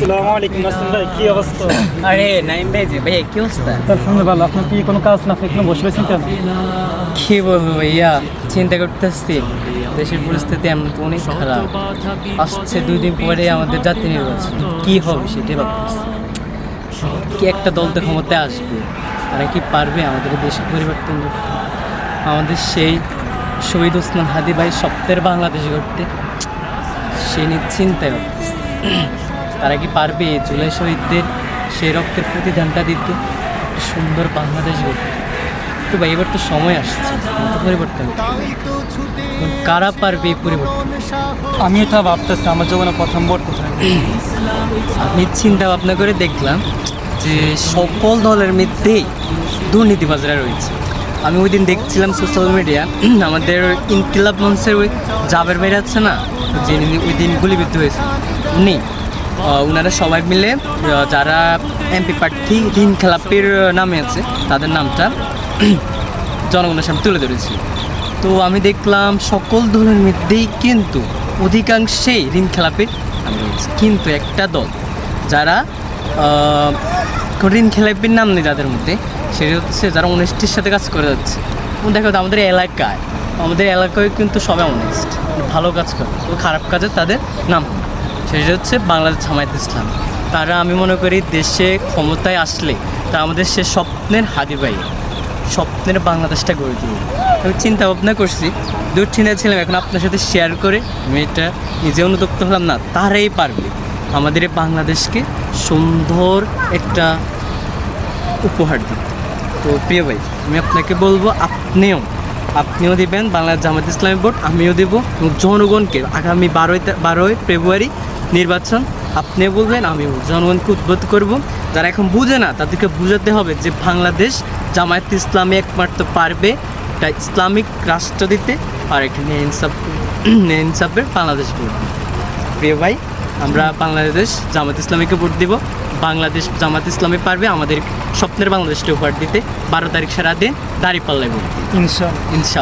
আসসালামু আলাইকুম নাসিম ভাই, কি অবস্থা? আরে নাইম ভাই যে ভাইয়া কি অবস্থা? আলহামদুলিল্লাহ ভালো। আপনার কি কোনো কাজ না থাকলে বসে রয়েছেন কেন? কি বলবো ভাইয়া, চিন্তা করতেছি দেশের পরিস্থিতি এমন তো অনেক খারাপ। আসছে 2 দিন পরে আমাদের জাতীয় নির্বাচন, কি হবে সেটাই ভাবতেছি। কি একটা দল তো ক্ষমতায় আসবে, তারা কি পারবে আমাদের দেশে পরিবর্তন করতে? আমাদের সেই শহীদ ওসমান হাদি ভাই স্বপ্নের বাংলাদেশ গড়তে, সে নিয়ে চিন্তায় ভাবতেছি তারা কি পারবে এই জুলাই শহীদদের সেই রক্তের প্রতিদানটা দিতে, একটা সুন্দর বাংলাদেশ গড়তে। তো ভাই এবার তো সময় আসছে তো পরিবর্তন করতে। কারা পারবে এই পরিবর্তন? আমি এটা ভাবতেছি আমার জীবনে প্রথম ভোট কোথায়। আমি চিন্তা ভাবনা করে দেখলাম যে সকল দলের মধ্যেই দুর্নীতিবাজরা রয়েছে। আমি ওই দিন দেখছিলাম সোশ্যাল মিডিয়া, আমাদের ইনকিলাব মঞ্চের ওই জাবের ভাই আছে না, যে ওই দিন গুলিবিদ্ধ হয়েছে উনি, ওনারা সবাই মিলে যারা এমপি প্রার্থী ঋণ খেলাপির নামে আছে তাদের নামটা জনগণের সামনে তুলে ধরেছি। তো আমি দেখলাম সকল দলের মধ্যেই কিন্তু অধিকাংশেই ঋণ খেলাপির নাম রয়েছে, কিন্তু একটা দল যারা ঋণ খেলাপির নাম নেই যাদের মধ্যে, সেটা হচ্ছে যারা অনেস্টির সাথে কাজ করে যাচ্ছে। দেখো তো আমাদের এলাকায় কিন্তু সবাই অনেস্ট, ভালো কাজ করে, তো খারাপ কাজে তাদের নাম, সেটা হচ্ছে বাংলাদেশ জামায়াত ইসলামী। তারা আমি মনে করি দেশে ক্ষমতায় আসলে তা আমাদের সে স্বপ্নের হাদি ভাই, স্বপ্নের বাংলাদেশটা গড়ে তুলবে। আমি চিন্তা ভাবনা করছি, দুশ্চিন্তা ছিলাম, এখন আপনার সাথে শেয়ার করে আমি এটা নিজে অনুতপ্ত হলাম, না তারাই পারবে আমাদের এই বাংলাদেশকে সুন্দর একটা উপহার দিতে। তো প্রিয় ভাই, আমি আপনাকে বলবো আপনিও দিবেন বাংলাদেশ জামায়াত ইসলামী ভোট, আমিও দেবো, এবং জনগণকে আগামী 12ই ফেব্রুয়ারি নির্বাচন আপনিও বলবেন, আমিও জনগণকে উদ্বুদ্ধ করব। যারা এখন বুঝে না তাদেরকে বুঝাতে হবে যে বাংলাদেশ জামায়াত ইসলামী একমাত্র পারবে একটা ইসলামিক রাষ্ট্র দিতে, আর একটা ন্যায় ইনসাফের বাংলাদেশ গড়ে। প্রিয় ভাই, আমরা বাংলাদেশ জামাত ইসলামীকে ভোট দিব। বাংলাদেশ জামাত ইসলামী পারবে আমাদের স্বপ্নের বাংলাদেশটা উপহার দিতে। 12 তারিখ সারাদিন দাঁড়িপাল্লায় ভোট দিই ইনশাআল্লাহ। ইনশাআল্লাহ।